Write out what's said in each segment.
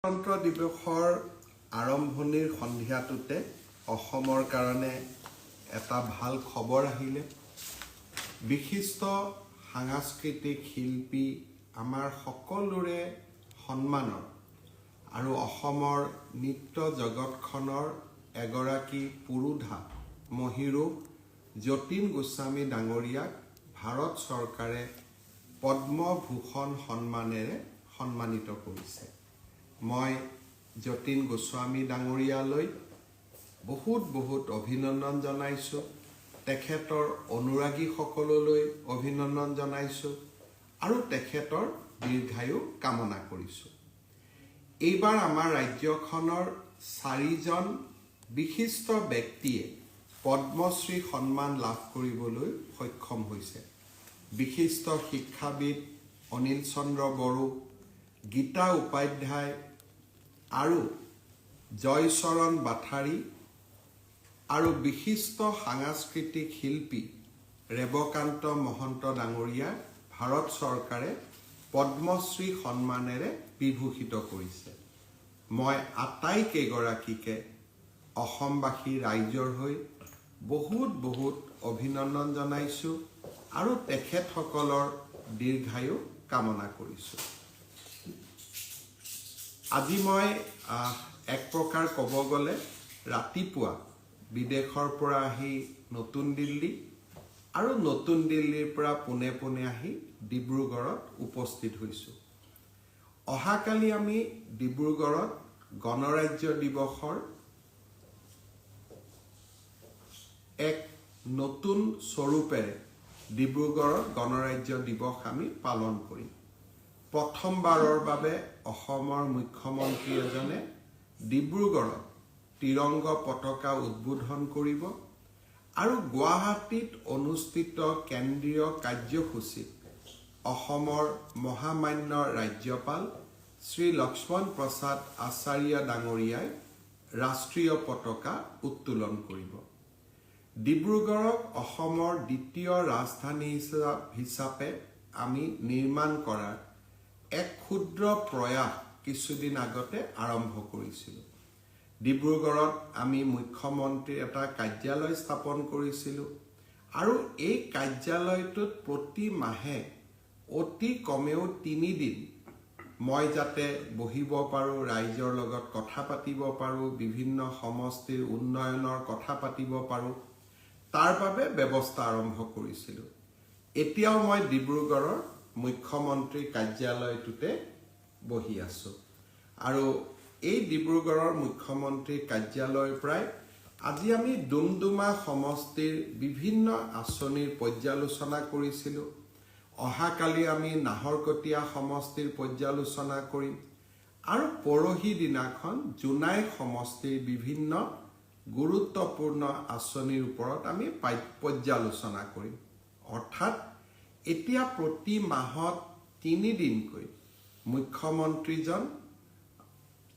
গণতন্ত্ৰ দিৱসৰ আৰম্ভণিৰ সন্ধিয়াটোতে অসমৰ কাৰণে এটা ভাল খবৰ আহিলে। বিশিষ্ট সাংস্কৃতিক শিল্পী আমাৰ সকলোৰে সন্মানৰ আৰু অসমৰ নৃত্য জগতখনৰ এগৰাকী পুৰুধা মহিৰুহ যতীন গোস্বামী ডাঙৰীয়াক ভাৰত চৰকাৰে পদ্মভূষণ সন্মানেৰে সন্মানিত কৰিছে। মই যতীন গোস্বামী ডাঙৰীয়ালৈ বহুত অভিনন্দন জনাইছোঁ। তেখেতৰ অনুৰাগীসকললৈ অভিনন্দন জনাইছোঁ আৰু তেখেতৰ দীৰ্ঘায়ু কামনা কৰিছোঁ। এইবাৰ আমাৰ ৰাজ্যখনৰ 4জন বিশিষ্ট ব্যক্তিয়ে পদ্মশ্ৰী সন্মান লাভ কৰিবলৈ সক্ষম হৈছে। বিশিষ্ট শিক্ষাবিদ অনিল চন্দ্ৰ বড়ো, গীতা উপাধ্যায় আৰু জয়চৰণ বাথাৰী আৰু বিশিষ্ট সাংস্কৃতিক শিল্পী ৰেৱকান্ত মহন্ত ডাঙৰীয়া ভাৰত চৰকাৰে পদ্মশ্ৰী সন্মানেৰে বিভূষিত কৰিছে। মই আটাইকেইগৰাকীকে অসমবাসী ৰাইজৰ হৈ বহুত অভিনন্দন জনাইছোঁ আৰু তেখেতসকলৰ দীৰ্ঘায়ু কামনা কৰিছোঁ। আজি মই এক প্ৰকাৰ ক'ব গ'লে ৰাতিপুৱা বিদেশৰ পৰা আহি নতুন দিল্লী আৰু নতুন দিল্লীৰ পৰা পোনে আহি ডিব্ৰুগড়ত উপস্থিত হৈছোঁ। অহাকালি আমি ডিব্ৰুগড়ত গণৰাজ্য দিৱসৰ এক নতুন স্বৰূপেৰে ডিব্ৰুগড়ত গণৰাজ্য দিৱস আমি পালন কৰিম। প্ৰথমবাৰৰ বাবে অসমৰ মুখ্যমন্ত্ৰী এজনে ডিব্ৰুগড়ত তিৰংগ পতাকা উদ্বোধন কৰিব আৰু গুৱাহাটীত অনুষ্ঠিত কেন্দ্ৰীয় কাৰ্যসূচীত অসমৰ মহামান্য ৰাজ্যপাল শ্ৰী লক্ষ্মণ প্ৰসাদ আচাৰ্য ডাঙৰীয়াই ৰাষ্ট্ৰীয় পতাকা উত্তোলন কৰিব। ডিব্ৰুগড়ক অসমৰ দ্বিতীয় ৰাজধানী হিচাপে আমি নিৰ্মাণ কৰাৰ এক ক্ষুদ্ৰ প্ৰয়াস কিছুদিন আগতে আৰম্ভ কৰিছিলোঁ। ডিব্ৰুগড়ত আমি মুখ্যমন্ত্ৰীৰ এটা কাৰ্যালয় স্থাপন কৰিছিলোঁ আৰু এই কাৰ্যালয়টোত প্ৰতি মাহে অতি কমেও 3 দিন মই যাতে বহিব পাৰোঁ, ৰাইজৰ লগত কথা পাতিব পাৰোঁ, বিভিন্ন সমষ্টিৰ উন্নয়নৰ কথা পাতিব পাৰোঁ, তাৰ বাবে ব্যৱস্থা আৰম্ভ কৰিছিলোঁ। এতিয়াও মই ডিব্ৰুগড়ৰ মুখ্যমন্ত্ৰীৰ কাৰ্যালয়টোতে বহি আছোঁ আৰু এই ডিব্ৰুগড়ৰ মুখ্যমন্ত্ৰীৰ কাৰ্যালয়ৰ পৰাই আজি আমি ডুমডুমা সমষ্টিৰ বিভিন্ন আঁচনিৰ পৰ্যালোচনা কৰিছিলোঁ। অহাকালি আমি নাহৰকটীয়া সমষ্টিৰ পৰ্যালোচনা কৰিম আৰু পৰহি দিনাখন জোনাই সমষ্টিৰ বিভিন্ন গুৰুত্বপূৰ্ণ আঁচনিৰ ওপৰত আমি পৰ্যালোচনা কৰিম। অৰ্থাৎ এতিয়া প্ৰতি মাহত 3 দিনকৈ মুখ্যমন্ত্ৰীজন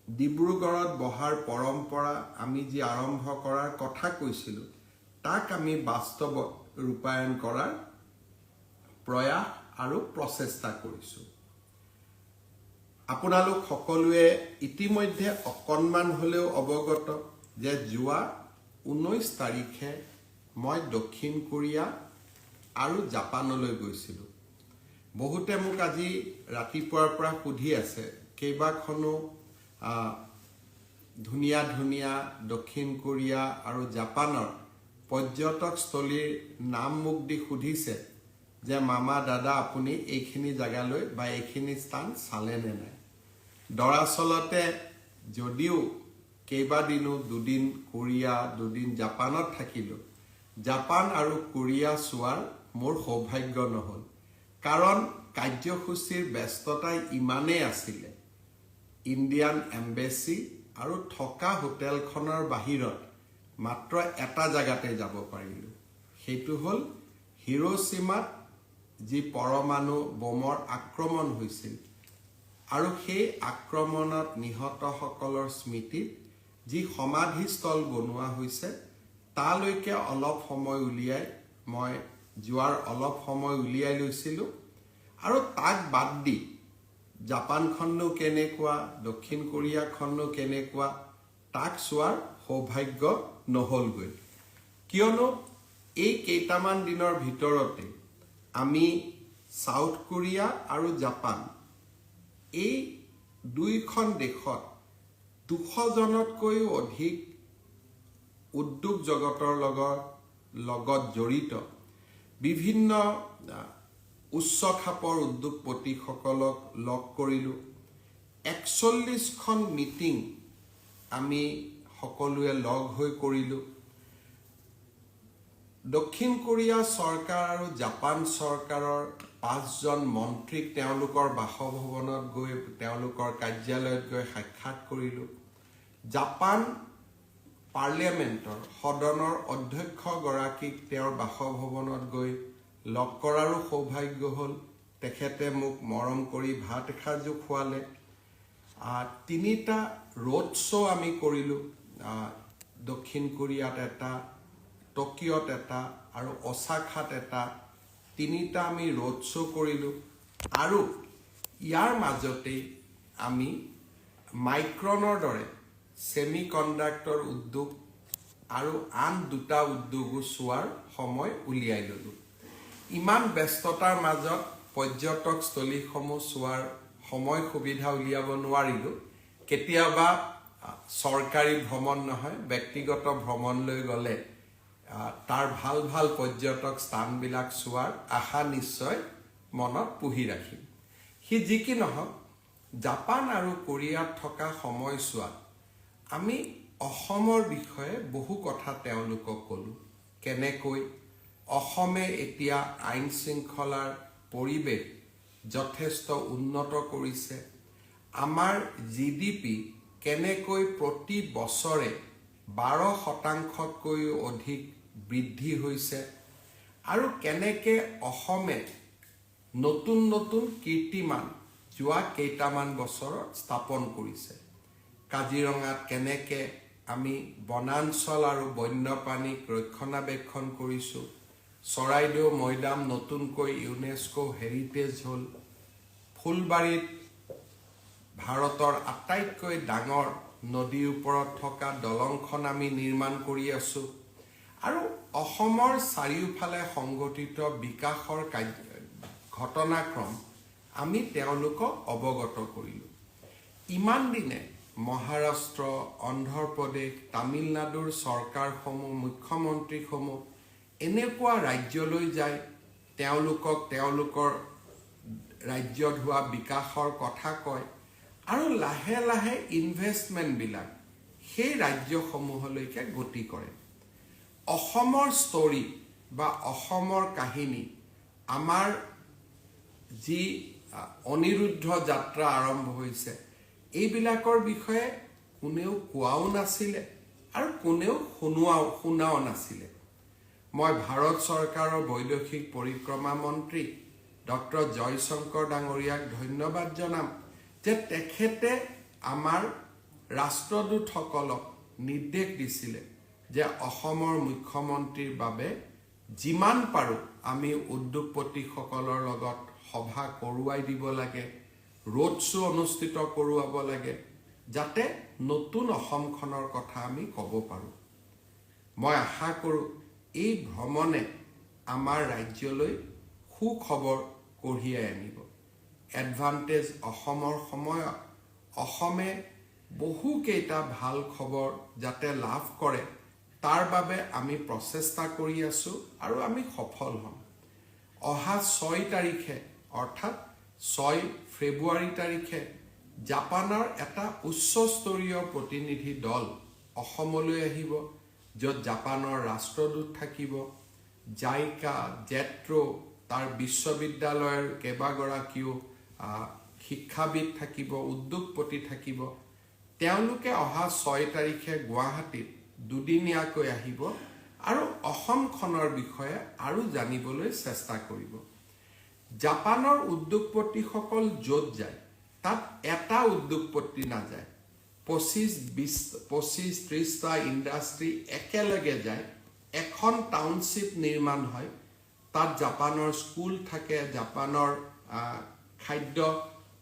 ডিব্ৰুগড়ত বহাৰ পৰম্পৰা আমি যি আৰম্ভ কৰাৰ কথা কৈছিলোঁ তাক আমি বাস্তৱত ৰূপায়ণ কৰাৰ প্ৰয়াস আৰু প্ৰচেষ্টা কৰিছোঁ। আপোনালোক সকলোৱে ইতিমধ্যে অকণমান হ'লেও অৱগত যে যোৱা 19 তাৰিখে মই দক্ষিণ কোৰিয়া আৰু জাপানলৈ গৈছিলোঁ। বহুতে মোক আজি ৰাতিপুৱাৰ পৰা সুধি আছে কেইবাখনো ধুনীয়া দক্ষিণ কোৰিয়া আৰু জাপানৰ পৰ্যটকস্থলীৰ নাম মোক দি সুধিছে যে মামা দাদা আপুনি এইখিনি জেগালৈ বা এইখিনি স্থান চালেনে নাই। দৰাচলতে যদিও কেইবাদিনো 2 দিন কোৰিয়া 2 দিন জাপানত থাকিলোঁ, জাপান আৰু কোৰিয়া চোৱাৰ মোৰ সৌভাগ্য নহ'ল। কাৰণ কাৰ্যসূচীৰ ব্যস্ততাই ইমানেই আছিলে। ইণ্ডিয়ান এম্বেচি আৰু থকা হোটেলখনৰ বাহিৰত মাত্ৰ এটা জেগাতে যাব পাৰিলোঁ। সেইটো হ'ল হিৰোশ্বিমাত যি পৰমাণু বোমৰ আক্ৰমণ হৈছিল আৰু সেই আক্ৰমণত নিহতসকলৰ স্মৃতিত যি সমাধিস্থল বনোৱা হৈছে তালৈকে অলপ সময় উলিয়াই মই যোৱাৰ অলপ সময় উলিয়াই লৈছিলোঁ আৰু তাক বাদ দি জাপানখননো কেনেকুৱা, দক্ষিণ কোৰিয়াখননো কেনেকুৱা, তাক চোৱাৰ সৌভাগ্য নহ'লগৈ। কিয়নো এই কেইটামান দিনৰ ভিতৰতে আমি সাউথ কোৰিয়া আৰু জাপান এই দুইখন দেশত 200জনতকৈও অধিক উদ্যোগ জগতৰ লগত জড়িত বিভিন্ন উচ্চ খাপৰ উদ্যোগপতিসকলক লগ কৰিলোঁ। 41খন মিটিং আমি সকলোৱে লগ হৈ কৰিলোঁ। দক্ষিণ কোৰিয়া চৰকাৰ আৰু জাপান চৰকাৰৰ 5জন মন্ত্ৰীক তেওঁলোকৰ বাসভৱনত গৈ তেওঁলোকৰ কাৰ্যালয়ত গৈ সাক্ষাৎ কৰিলোঁ। জাপান পাৰ্লিয়ামেণ্টৰ সদনৰ অধ্যক্ষগৰাকীক তেওঁৰ বাসভৱনত গৈ লগ কৰাৰো সৌভাগ্য হ'ল। তেখেতে মোক মৰম কৰি ভাত এসাঁজো খোৱালে। 3টা ৰোড শ্ব' আমি কৰিলোঁ। দক্ষিণ কোৰিয়াত এটা, টকিঅ'ত এটা আৰু অচাকাত এটা, 3টা আমি ৰোড শ্ব' কৰিলোঁ। আৰু ইয়াৰ মাজতেই আমি মাইক্ৰনৰ দৰে ছেমি কণ্ডাক্টৰ উদ্যোগ আৰু আন 2টা উদ্যোগো চোৱাৰ সময় উলিয়াই ল'লোঁ। ইমান ব্যস্ততাৰ মাজত পৰ্যটকস্থলীসমূহ চোৱাৰ সময় সুবিধা উলিয়াব নোৱাৰিলোঁ। কেতিয়াবা চৰকাৰী ভ্ৰমণ নহয়, ব্যক্তিগত ভ্ৰমণলৈ গ'লে তাৰ ভাল ভাল পৰ্যটক স্থানবিলাক চোৱাৰ আশা নিশ্চয় মনত পুহি ৰাখিম। সি যি কি নহওক, জাপান আৰু কোৰিয়াত থকা সময়ছোৱাত আমি অসমৰ বিষয়ে বহু কথা তেওঁলোকক ক'লোঁ। কেনেকৈ অসমে এতিয়া আইন শৃংখলাৰ পৰিৱেশ যথেষ্ট উন্নত কৰিছে, আমাৰ GDP কেনেকৈ প্ৰতি বছৰে 12%তকৈও অধিক বৃদ্ধি হৈছে, আৰু কেনেকৈ অসমে নতুন নতুন কীৰ্তিমান যোৱা কেইটামান বছৰত স্থাপন কৰিছে। কাজিৰঙাত কেনেকৈ আমি বনাঞ্চল আৰু বন্যপ্ৰাণীক ৰক্ষণাবেক্ষণ কৰিছোঁ। চৰাইদেউ মৈদাম নতুনকৈ ইউনেস্কো হেৰিটেজ হ'ল। ফুলবাৰীত ভাৰতৰ আটাইতকৈ ডাঙৰ নদীৰ ওপৰত থকা দলংখন আমি নিৰ্মাণ কৰি আছোঁ। আৰু অসমৰ চাৰিওফালে সংঘটিত বিকাশৰ ঘটনাক্ৰম আমি তেওঁলোকক অৱগত কৰিলোঁ। ইমান দিনে মহাৰাষ্ট্ৰ, অন্ধ্ৰপ্ৰদেশ, তামিলনাডুৰ চৰকাৰসমূহ, মুখ্যমন্ত্ৰীসমূহ এনেকুৱা ৰাজ্যলৈ যায়, তেওঁলোকক তেওঁলোকৰ ৰাজ্যত হোৱা বিকাশৰ কথা কয়, আৰু লাহে লাহে ইনভেষ্টমেণ্টবিলাক সেই ৰাজ্যসমূহলৈকে গতি কৰে। অসমৰ ষ্টৰী বা অসমৰ কাহিনী, আমাৰ যি অনিৰুদ্ধ যাত্ৰা আৰম্ভ হৈছে, এইবিলাকৰ বিষয়ে কোনেও কোৱাও নাছিলে আৰু কোনেও শুনাও নাছিলে। মই ভাৰত চৰকাৰৰ বৈদেশিক পৰিক্ৰমা মন্ত্ৰী ডক্টৰ জয়শংকৰ ডাঙৰীয়াক ধন্যবাদ জনাম যে তেখেতে আমাৰ ৰাষ্ট্ৰদূতসকলক নিৰ্দেশ দিছিলে যে অসমৰ মুখ্যমন্ত্ৰীৰ বাবে যিমান পাৰোঁ আমি উদ্যোগপতিসকলৰ লগত সভা কৰোৱাই দিব লাগে, ৰোড শ্ব' অনুষ্ঠিত কৰোৱাব লাগে, যাতে নতুন অসমখনৰ কথা আমি ক'ব পাৰোঁ। মই আশা কৰোঁ এই ভ্ৰমণে আমাৰ ৰাজ্যলৈ সুখবৰ কঢ়িয়াই আনিব। এডভান্টেজ অসমৰ সময়ত অসমে বহুকেইটা ভাল খবৰ যাতে লাভ কৰে, তাৰ বাবে আমি প্ৰচেষ্টা কৰি আছোঁ আৰু আমি সফল হ'ম। অহা 6 তাৰিখে অৰ্থাৎ 6 ফেব্ৰুৱাৰী তাৰিখে জাপানৰ এটা উচ্চস্তৰীয় প্ৰতিনিধি দল অসমলৈ আহিব, য'ত জাপানৰ ৰাষ্ট্ৰদূত থাকিব, জাইকা, জেট্ৰ', তাৰ বিশ্ববিদ্যালয়ৰ কেইবাগৰাকীও শিক্ষাবিদ থাকিব, উদ্যোগপতি থাকিব। তেওঁলোকে অহা 6 তাৰিখে গুৱাহাটীত দুদিনীয়াকৈ আহিব আৰু অসমখনৰ বিষয়ে আৰু জানিবলৈ চেষ্টা কৰিব। জাপানৰ উদ্যোগপতিসকল য'ত যায়, তাত এটা উদ্যোগপতি নাযায়, 25-30টা ইণ্ডাষ্ট্ৰী একেলগে যায়, এখন টাউনশ্বিপ নিৰ্মাণ হয়। তাত জাপানৰ স্কুল থাকে, জাপানৰ খাদ্য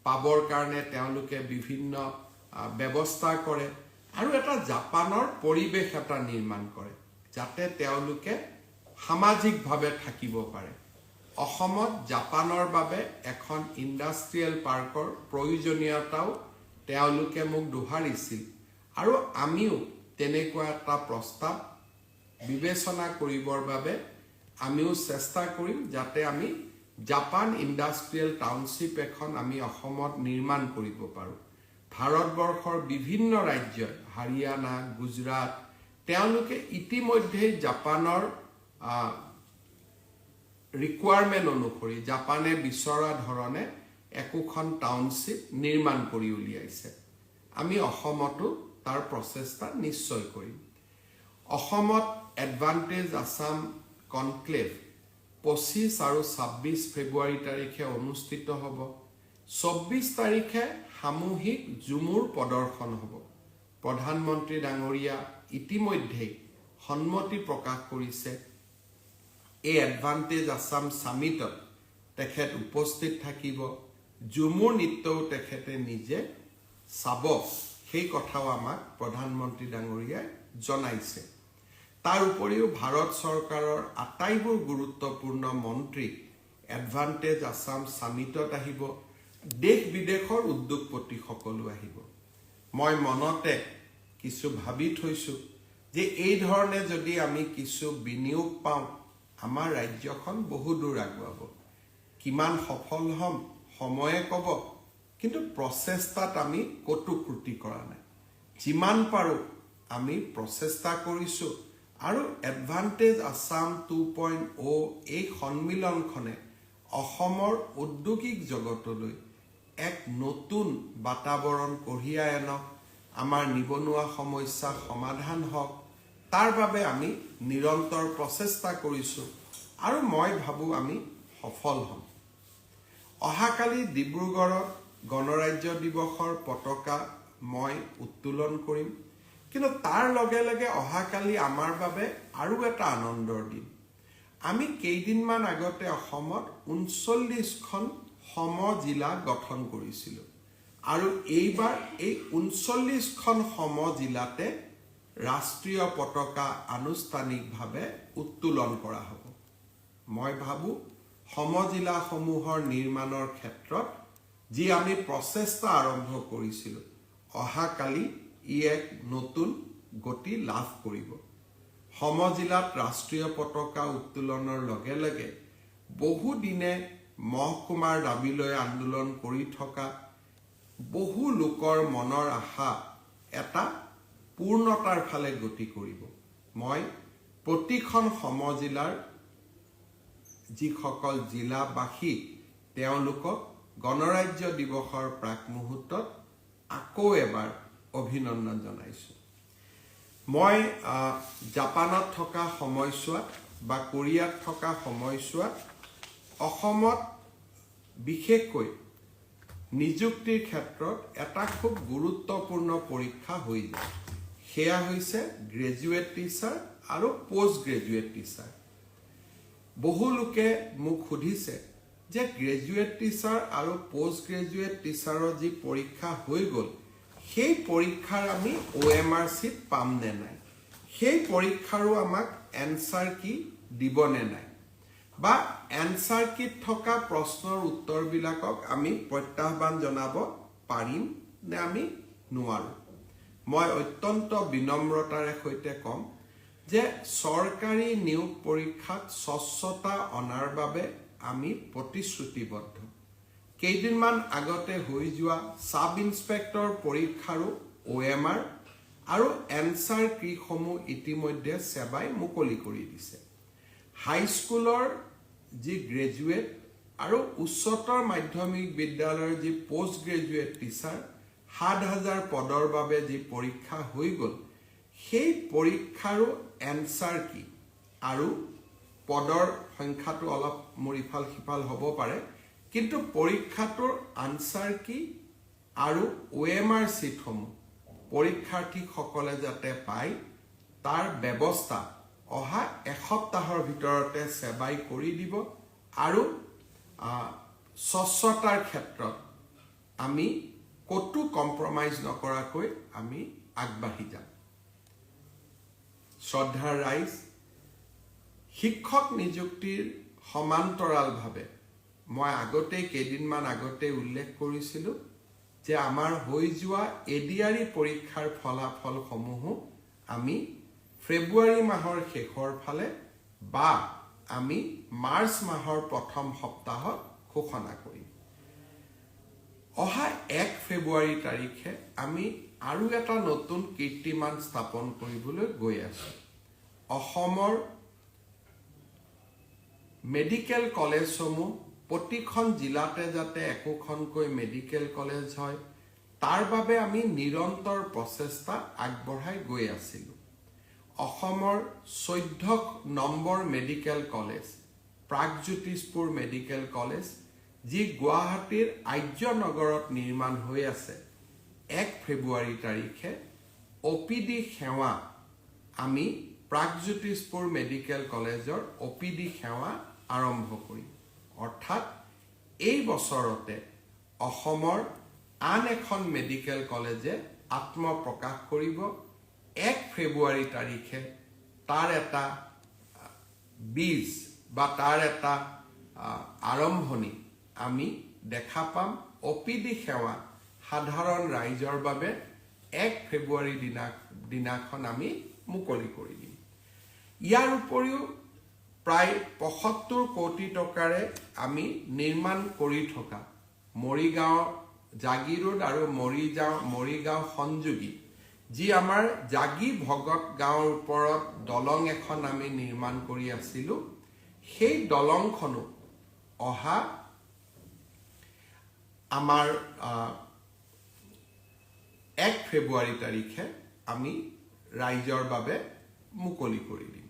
পাবৰ কাৰণে তেওঁলোকে বিভিন্ন ব্যৱস্থা কৰে আৰু এটা জাপানৰ পৰিৱেশ এটা নিৰ্মাণ কৰে যাতে তেওঁলোকে সামাজিকভাৱে থাকিব পাৰে অসমত জাপানৰ বাবে এখন ইণ্ডাষ্ট্ৰিয়েল পাৰ্কৰ প্ৰয়োজনীয়তাও তেওঁলোকে মোক দোহাৰিছিল আৰু আমিও তেনেকুৱা এটা প্ৰস্তাৱ বিবেচনা কৰিবৰ বাবে আমিও চেষ্টা কৰিম যাতে আমি জাপান ইণ্ডাষ্ট্ৰিয়েল টাউনশ্বিপ এখন আমি অসমত নিৰ্মাণ কৰিব পাৰোঁ ভাৰতবৰ্ষৰ বিভিন্ন ৰাজ্যই হাৰিয়ানা গুজৰাট তেওঁলোকে ইতিমধ্যে জাপানৰ ৰিকুৱাৰমেণ্ট অনুসৰি জাপানে বিচৰা ধৰণে একোখন টাউনশ্বিপ নিৰ্মাণ কৰি উলিয়াইছে আমি অসমতো তাৰ প্ৰচেষ্টা নিশ্চয় কৰিম অসমত এডভান্টেজ আসাম কনক্লেভ 25 আৰু 26 ফেব্ৰুৱাৰী তাৰিখে অনুষ্ঠিত হ'ব 24 তাৰিখে সামূহিক ঝুমুৰ প্ৰদৰ্শন হ'ব প্ৰধানমন্ত্ৰী ডাঙৰীয়া ইতিমধ্যে সন্মতি প্ৰকাশ কৰিছে এই এডভান্টেজ আসাম সামিটত তেখেত উপস্থিত থাকিব ঝুমুৰ নৃত্যও তেখেতে নিজে চাব সেই কথাও আমাক প্ৰধানমন্ত্ৰী ডাঙৰীয়াই জনাইছে তাৰ উপৰিও ভাৰত চৰকাৰৰ আটাইবোৰ গুৰুত্বপূৰ্ণ মন্ত্ৰী এডভান্টেজ আসাম সামিটত আহিব দেশ বিদেশৰ উদ্যোগপতি সকলো আহিব মই মনতে কিছু ভাবি থৈছো যে এই ধৰণে যদি আমি কিছু বিনিয়োগ পাওঁ আমাৰ ৰাজ্যখন বহু দূৰ আগুৱাব কিমান সফল হম সময়ে ক'ব কিন্তু প্ৰচেষ্টাত আমি কতো ত্ৰুটি কৰা নাই যিমান পাৰো আমি প্ৰচেষ্টা কৰিছো আৰু এডভান্টেজ আসাম 2.0 এই সন্মিলনখনে অসমৰ ঔদ্যোগিক জগতলৈ এক নতুন বাতাবৰণ কঢ়িয়াই আনক আমাৰ নিবনুৱা সমস্যা সমাধান হওক তাৰ বাবে আমি নিৰন্তৰ প্ৰচেষ্টা কৰিছো আৰু মই ভাবো আমি সফল হম অহাকালি ডিব্ৰুগড়ত গণৰাজ্য দিৱসৰ পতাকা মই উত্তোলন কৰিম কিন্তু তাৰ লগে লগে অহাকালি আমাৰ বাবে আৰু এটা আনন্দৰ দিন আমি কেইদিনমান আগতে অসমত 39খন সম জিলা গঠন কৰিছিলোঁ আৰু এইবাৰ এই 39খন সম জিলাতে ৰাষ্ট্ৰীয় পতাকা আনুষ্ঠানিকভাৱে উত্তোলন কৰা হ'ব মই ভাবো সম জিলাসমূহৰ নিৰ্মাণৰ ক্ষেত্ৰত যি আমি প্ৰচেষ্টা আৰম্ভ কৰিছিলোঁ অহাকালি ই এক নতুন গতি লাভ কৰিব সম জিলাত ৰাষ্ট্ৰীয় পতাকা উত্তোলনৰ লগে লগে বহু দিনে মহকুমাৰ দাবীলৈ আন্দোলন কৰি থকা বহু লোকৰ মনৰ আশা এটা পূৰ্ণতাৰ ফালে গতি কৰিব মই প্ৰতিখন সম জিলাৰ যিসকল জিলাবাসী তেওঁলোকক গণৰাজ্য দিৱসৰ প্ৰাক মুহূৰ্তত আকৌ এবাৰ অভিনন্দন জনাইছো মই জাপানত থকা সময়ছোৱাত বা কোৰিয়াত থকা সময়ছোৱাত অসমত বিশেষকৈ নিযুক্তিৰ ক্ষেত্ৰত এটা খুব গুৰুত্বপূৰ্ণ পৰীক্ষা হৈ যায় সেয়া হৈছে গ্ৰেজুৱেট টিচাৰ আৰু পোষ্ট গ্ৰেজুৱেট টিচাৰ বহু লোকে মোক সুধিছে যে গ্ৰেজুৱেট টিচাৰ আৰু পোষ্ট গ্ৰেজুৱেট টিচাৰৰ যি পৰীক্ষা হৈ গ'ল সেই পৰীক্ষাৰ আমি OMR চিট পাম নে নাই সেই পৰীক্ষাৰো আমাক এনসাৰ কি দিব নে নাই বা এনসাৰ কিট থকা প্ৰশ্নৰ উত্তৰবিলাকক আমি প্ৰত্যাহ্বান জনাব পাৰিম নে আমি নোৱাৰো মই অত্যন্ত বিনম্ৰতাৰে সৈতে কম যে চৰকাৰী নিয়োগ পৰীক্ষাত স্বচ্ছতা অনাৰ বাবে আমি প্ৰতিশ্ৰুতিবদ্ধ কেইদিনমান আগতে হৈ যোৱা সাব ইন্সপেক্টৰ পৰীক্ষাৰো OMR আৰু এনসাৰ কিসমূহ ইতিমধ্যে সেৱাই মুকলি কৰি দিছে হাইস্কুলৰ যি গ্ৰেজুৱেট আৰু উচ্চতৰ মাধ্যমিক বিদ্যালয়ৰ যি পোষ্ট গ্ৰেজুৱেট টিচাৰ ৭,০০০ পদৰ বাবে যি পৰীক্ষা হৈ গ'ল সেই পৰীক্ষাৰো এনসাৰ কি আৰু পদৰ সংখ্যাটো অলপ মৰিফাল সিফাল হ'ব পাৰে কিন্তু পৰীক্ষাটোৰ আনসাৰ কি আৰু OMR চিটসমূহ পৰীক্ষাৰ্থীসকলে যাতে পায় তাৰ ব্যৱস্থা অহা এসপ্তাহৰ ভিতৰতে সেৱাই কৰি দিব আৰু স্বচ্ছতাৰ ক্ষেত্ৰত আমি কতো কম্প্ৰমাইজ নকৰাকৈ আমি আগবাঢ়ি যাম। শ্ৰদ্ধাৰ ৰাইজ, শিক্ষক নিযুক্তিৰ সমান্তৰালভাৱে মই কেইদিনমান আগতে উল্লেখ কৰিছিলোঁ যে আমাৰ হৈ যোৱা এডিআৰই পৰীক্ষাৰ ফলাফলসমূহো আমি ফেব্ৰুৱাৰী মাহৰ শেষৰ ফালে বা আমি মাৰ্চ মাহৰ প্ৰথম সপ্তাহত ঘোষণা কৰিম। অহা 1 ফেব্ৰুৱাৰী তাৰিখে আমি আৰু এটা নতুন কীৰ্তিমান স্থাপন কৰিবলৈ গৈ আছোঁ। অসমৰ মেডিকেল কলেজসমূহ প্ৰতিখন জিলাতে যাতে একোখনকৈ মেডিকেল কলেজ হয় তাৰ বাবে আমি নিৰন্তৰ প্ৰচেষ্টা আগবঢ়াই গৈ আছিলোঁ। অসমৰ 14 number medical college Pragjyotishpur medical college যি গুৱাহাটীৰ আৰ্যনগৰত নিৰ্মাণ হৈ আছে, 1 ফেব্ৰুৱাৰী তাৰিখে OPD সেৱা আমি প্ৰাগজ্যোতিষপুৰ মেডিকেল কলেজৰ OPD সেৱা আৰম্ভ কৰিম। অৰ্থাৎ এই বছৰতে অসমৰ আন এখন মেডিকেল কলেজে আত্মপ্ৰকাশ কৰিব। 1 ফেব্ৰুৱাৰী তাৰিখে তাৰ এটা বীজ বা তাৰ এটা আৰম্ভণি আমি দেখা পাম। OPD সেৱা সাধাৰণ ৰাইজৰ বাবে 1 ফেব্ৰুৱাৰী দিনাখন আমি মুকলি কৰি দিম। ইয়াৰ উপৰিও প্ৰায় 75 কোটি টকাৰে আমি নিৰ্মাণ কৰি থকা মৰিগাঁও জাগি ৰোড আৰু মৰিগাঁও সংযোগী যি আমাৰ জাগি ভগত গাঁৱৰ ওপৰত দলং এখন আমি নিৰ্মাণ কৰি আছিলোঁ, সেই দলংখনো অহা আমাৰ 1 ফেব্ৰুৱাৰী তাৰিখে আমি ৰাইজৰ বাবে মুকলি কৰি দিম।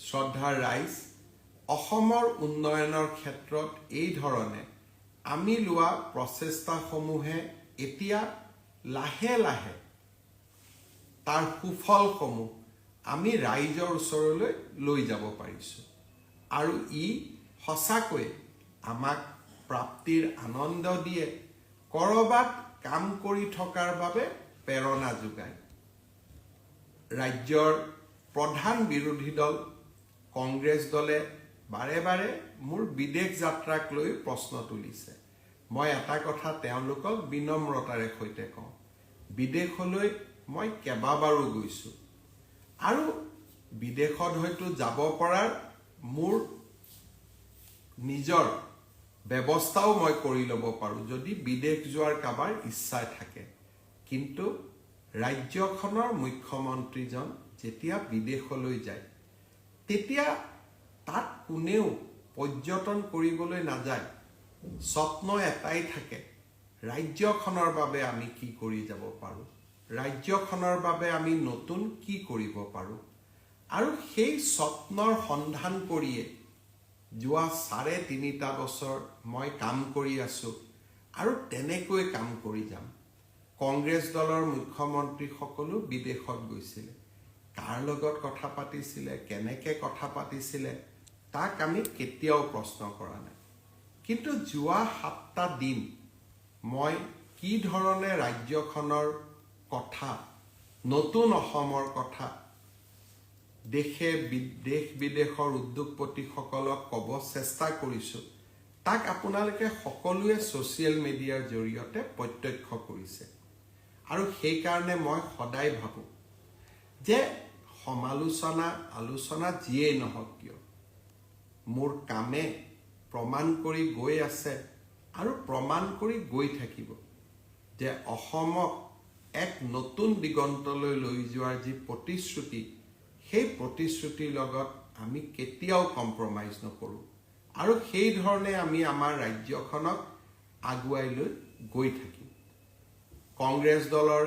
শ্ৰদ্ধাৰ ৰাইজ, অসমৰ উন্নয়নৰ ক্ষেত্ৰত এই ধৰণে আমি লোৱা প্ৰচেষ্টাসমূহে এতিয়া লাহে লাহে তাৰ সুফলসমূহ আমি ৰাইজৰ ওচৰলৈ লৈ যাব পাৰিছোঁ আৰু ই সঁচাকৈ আমাক প্ৰাপ্তিৰ আনন্দ দিয়ে, কৰবাত কাম কৰি থকাৰ বাবে প্ৰেৰণা যোগায়। ৰাজ্যৰ প্ৰধান বিৰোধী দল কংগ্ৰেছ দলে বাৰে বাৰে মোৰ বিদেশ যাত্ৰাক লৈ প্ৰশ্ন তুলিছে। মই এটা কথা তেওঁলোকক বিনম্ৰতাৰে সৈতে কওঁ, বিদেশলৈ মই কেইবাবাৰো গৈছোঁ আৰু বিদেশত হয়তো যাব পৰাৰ মোৰ নিজৰ ব্যৱস্থাও মই কৰি ল'ব পাৰোঁ যদি বিদেশ যোৱাৰ কাবাৰ ইচ্ছা থাকে। কিন্তু ৰাজ্যখনৰ মুখ্যমন্ত্ৰীজন যেতিয়া বিদেশলৈ যায় তেতিয়া তাত কোনেও পৰ্যটন কৰিবলৈ নাযায়। স্বপ্ন এটাই থাকে, ৰাজ্যখনৰ বাবে আমি কি কৰি যাব পাৰোঁ, ৰাজ্যখনৰ বাবে আমি নতুন কি কৰিব পাৰোঁ। আৰু সেই স্বপ্নৰ সন্ধান কৰিয়ে যোৱা 3.5 বছৰ মই কাম কৰি আছোঁ আৰু তেনেকৈ কাম কৰি যাম। কংগ্ৰেছ দলৰ মুখ্যমন্ত্ৰীসকলো বিদেশত গৈছিলে, কাৰ লগত কথা পাতিছিলে, কেনেকৈ কথা পাতিছিলে তাক আমি কেতিয়াও প্ৰশ্ন কৰা নাই। কিন্তু যোৱা 7টা দিন মই কি ধৰণে ৰাজ্যখনৰ কথা, নতুন অসমৰ কথা দেশ বিদেশৰ উদ্যোগপতিসকলক ক'ব চেষ্টা কৰিছোঁ, তাক আপোনালোকে সকলোৱে ছ'চিয়েল মিডিয়াৰ জৰিয়তে প্ৰত্যক্ষ কৰিছে। আৰু সেইকাৰণে মই সদায় ভাবোঁ যে আলোচনা যিয়েই নহওক কিয়, মোৰ কামে প্ৰমাণ কৰি গৈ আছে আৰু প্ৰমাণ কৰি গৈ থাকিব যে অসমক এক নতুন দিগন্তলৈ লৈ যোৱাৰ যি প্ৰতিশ্ৰুতি, সেই প্ৰতিশ্ৰুতিৰ লগত আমি কেতিয়াও কম্প্ৰমাইজ নকৰোঁ আৰু সেই ধৰণে আমি আমাৰ ৰাজ্যখনক আগুৱাই লৈ গৈ থাকিম। কংগ্ৰেছ দলৰ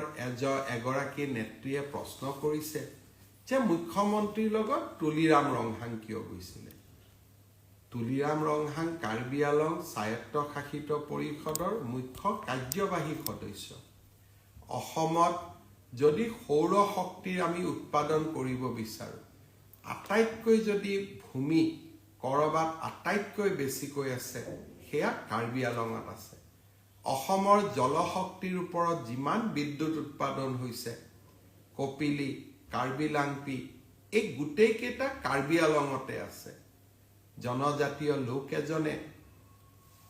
এগৰাকী নেত্ৰীয়ে প্ৰশ্ন কৰিছে যে মুখ্যমন্ত্ৰীৰ লগত তুলিৰাম ৰংহাং কিয় গৈছিলে। তুলিৰাম ৰংহাং কাৰ্বি আংলং স্বায়ত্তশাসিত পৰিষদৰ মুখ্য কাৰ্যবাহী সদস্য। অসমত যদি সৌৰ শক্তিৰ আমি উৎপাদন কৰিব বিচাৰোঁ, আটাইতকৈ যদি ভূমি কৰবাত আটাইতকৈ বেছিকৈ আছে সেয়া কাৰ্বি আংলঙত আছে। অসমৰ জলশক্তিৰ ওপৰত যিমান বিদ্যুৎ উৎপাদন হৈছে, কপিলী, কাৰ্বি লাংপি, এই গোটেইকেইটা কাৰ্বি আলঙতে আছে। জনজাতীয় লোক এজনে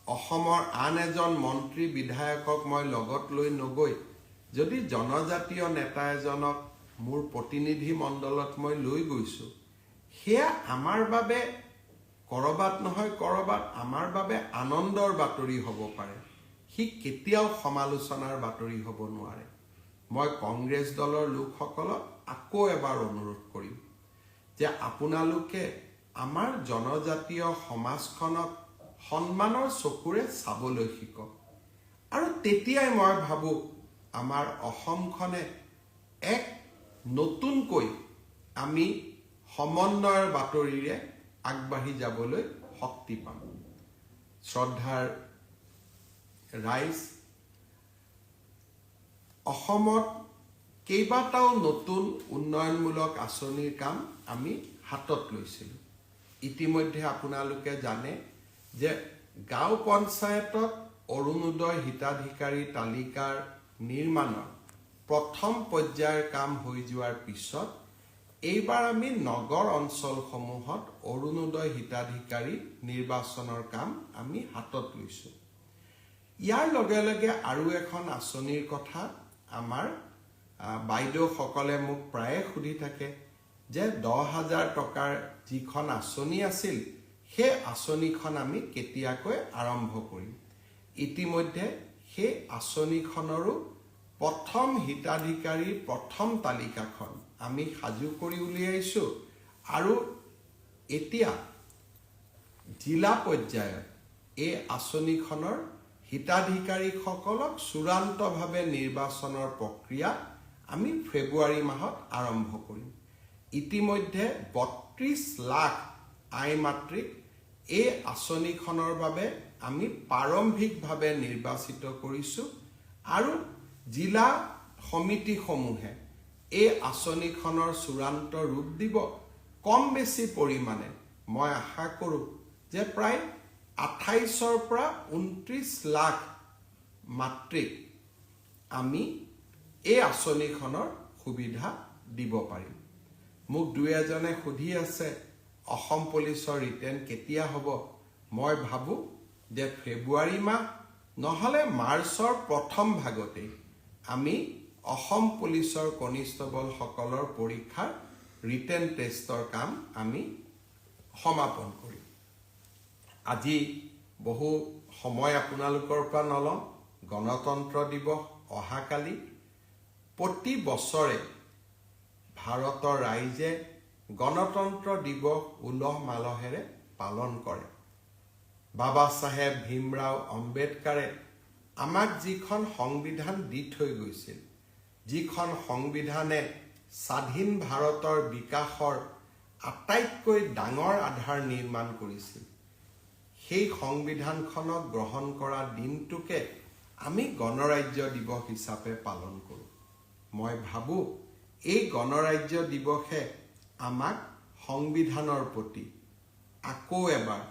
অসমৰ আন এজন মন্ত্ৰী বিধায়কক মই লগত লৈ নগৈ যদি জনজাতীয় নেতা এজনক মোৰ প্ৰতিনিধি মণ্ডলত মই লৈ গৈছোঁ, সেয়া আমাৰ বাবে কৰবাত নহয় কৰবাত আমাৰ বাবে আনন্দৰ বাতৰি হ'ব পাৰে, সি কেতিয়াও সমালোচনাৰ বাতৰি হ'ব নোৱাৰে। মই কংগ্ৰেছ দলৰ লোকসকলক আকৌ এবাৰ অনুৰোধ কৰিম যে আপোনালোকে আমাৰ জনজাতীয় সমাজখনক সন্মানৰ চকুৰে চাবলৈ শিকক, আৰু তেতিয়াই মই ভাবোঁ আমাৰ অসমখনে এক নতুনকৈ আমি সমন্বয়ৰ বাতৰিৰে আগবাঢ়ি যাবলৈ শক্তি পাম। শ্ৰদ্ধাৰ ৰাইজ, অসমত কেইবাটাও নতুন উন্নয়নমূলক আঁচনিৰ কাম আমি হাতত লৈছিলোঁ। ইতিমধ্যে আপোনালোকে জানে যে গাঁও পঞ্চায়তত অৰুণোদয় হিতাধিকাৰী তালিকাৰ নিৰ্মাণৰ প্ৰথম পৰ্যায়ৰ কাম হৈ যোৱাৰ পিছত এইবাৰ আমি নগৰ অঞ্চলসমূহত অৰুণোদয় হিতাধিকাৰী নিৰ্বাচনৰ কাম আমি হাতত লৈছোঁ। ইয়াৰ লগে লগে আৰু এখন আঁচনিৰ কথা আমাৰ বাইদেউসকলে মোক প্ৰায়ে সুধি থাকে যে 10,000 টকাৰ যিখন আঁচনি আছিল, সেই আঁচনিখন আমি কেতিয়াকৈ আৰম্ভ কৰিম। ইতিমধ্যে সেই আঁচনিখনৰো প্ৰথম হিতাধিকাৰীৰ প্ৰথম তালিকাখন আমি সাজু কৰি উলিয়াইছোঁ, আৰু এতিয়া জিলা পৰ্যায়ত এই আঁচনিখনৰ হিতাধিকাৰীসকলক চূড়ান্তভাৱে নিৰ্বাচনৰ প্ৰক্ৰিয়া আমি ফেব্ৰুৱাৰী মাহত আৰম্ভ কৰিম। ইতিমধ্যে 32 লাখ আই মাতৃক এই আঁচনিখনৰ বাবে আমি প্ৰাৰম্ভিকভাৱে নিৰ্বাচিত কৰিছোঁ, আৰু জিলা সমিতিসমূহে এই আঁচনিখনৰ চূড়ান্ত ৰূপ দিব। কম বেছি পৰিমাণে মই আশা কৰোঁ যে প্ৰায় 28ৰ পৰা 29 লাখ মাতৃক আমি এই আঁচনিখনৰ সুবিধা দিব পাৰিম। মোক দুই এজনে সুধি আছে অসম পুলিচৰ ৰিটেন কেতিয়া হ'ব। মই ভাবোঁ যে ফেব্ৰুৱাৰী মাহ নহ'লে মাৰ্চৰ প্ৰথম ভাগতেই আমি অসম পুলিচৰ কনিষ্টবলসকলৰ পৰীক্ষাৰ ৰিটেন টেষ্টৰ কাম আমি সমাপন কৰিম। আজি বহু সময় আপোনালোকৰ পৰা নলওঁ। গণতন্ত্ৰ দিৱস অহাকালি। প্ৰতি বছৰে ভাৰতৰ ৰাইজে গণতন্ত্ৰ দিৱস উলহ মালহেৰে পালন কৰে। বাবা চাহেব ভীমৰাও আম্বেদকাৰে আমাক যিখন সংবিধান দি থৈ গৈছিল, যিখন সংবিধানে স্বাধীন ভাৰতৰ বিকাশৰ আটাইতকৈ ডাঙৰ আধাৰ নিৰ্মাণ কৰিছিল, সেই সংবিধানখনক গ্ৰহণ কৰা দিনটোকে আমি গণৰাজ্য দিৱস হিচাপে পালন কৰোঁ। মই ভাবোঁ এই গণৰাজ্য দিৱসে আমাক সংবিধানৰ প্ৰতি আকৌ এবাৰ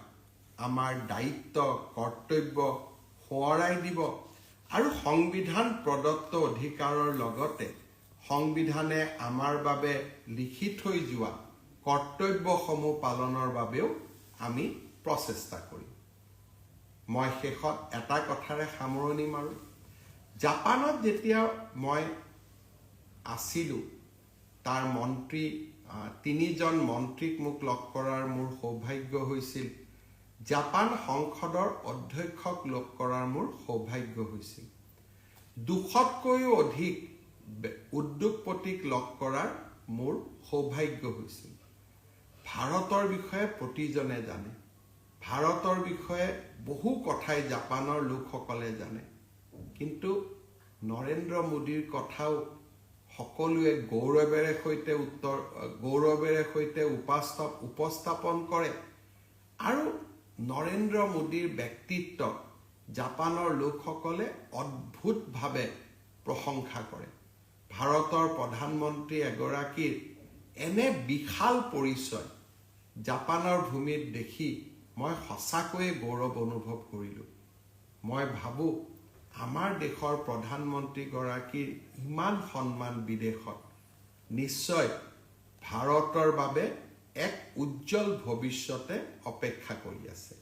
আমাৰ দায়িত্ব কৰ্তব্য সোঁৱৰাই দিব, আৰু সংবিধান প্ৰদত্ত অধিকাৰৰ লগতে সংবিধানে আমাৰ বাবে লিখি থৈ যোৱা কৰ্তব্যসমূহ পালনৰ বাবেও আমি প্ৰচেষ্টা কৰিম। মই শেষত এটা কথাৰে সামৰণি মাৰোঁ। জাপানত যেতিয়া মই আছিলোঁ, তাৰ তিনিজন মন্ত্ৰীক মোক লগ কৰাৰ মোৰ সৌভাগ্য হৈছিল। জাপান সংসদৰ অধ্যক্ষক লগ কৰাৰ মোৰ সৌভাগ্য হৈছিল। 200তকৈও অধিক উদ্যোগপতিক লগ কৰাৰ মোৰ সৌভাগ্য হৈছিল। ভাৰতৰ বিষয়ে প্ৰতিজনে জানে, ভাৰতৰ বিষয়ে বহু কথাই জাপানৰ লোকসকলে জানে, কিন্তু নৰেন্দ্ৰ মোদীৰ কথাও সকলোৱে গৌৰৱেৰে সৈতে উপস্থাপন কৰে, আৰু নৰেন্দ্ৰ মোদীৰ ব্যক্তিত্বক জাপানৰ লোকসকলে অদ্ভুতভাৱে প্ৰশংসা কৰে। ভাৰতৰ প্ৰধানমন্ত্ৰী এগৰাকীৰ এনে বিশাল পৰিচয় জাপানৰ ভূমিত দেখি মই সঁচাকৈয়ে গৌৰৱ অনুভৱ কৰিলোঁ। মই ভাবোঁ আমাৰ দেশৰ প্ৰধানমন্ত্ৰী গৰাকীৰ ইমান সন্মান বিদেশত নিশ্চয় ভাৰতৰ বাবে এক উজ্জ্বল ভৱিষ্যতে অপেক্ষা কৰি আছে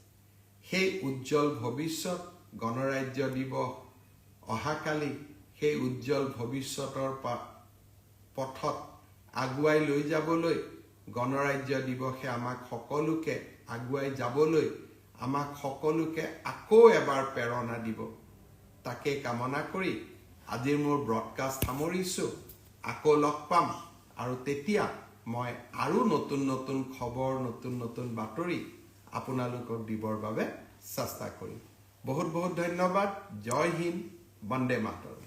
সেই উজ্জ্বল ভৱিষ্যত গণৰাজ্য দিৱস অহাকালি সেই উজ্জ্বল ভৱিষ্যতৰ পথত আগুৱাই লৈ যাবলৈ গণৰাজ্য দিৱসে আমাক সকলোকে আগুৱাই যাবলৈ আমাক সকলোকে আকৌ এবাৰ প্ৰেৰণা দিব তাকে কামনা কৰি আজিৰ মোৰ ব্ৰডকাষ্ট সামৰিছোঁ আকৌ লগ পাম আৰু তেতিয়া মই আৰু নতুন নতুন খবৰ নতুন নতুন বাতৰি আপোনালোকক দিবৰ বাবে চেষ্টা কৰিম বহুত বহুত ধন্যবাদ জয় হিন্দ বন্দে মাতৰম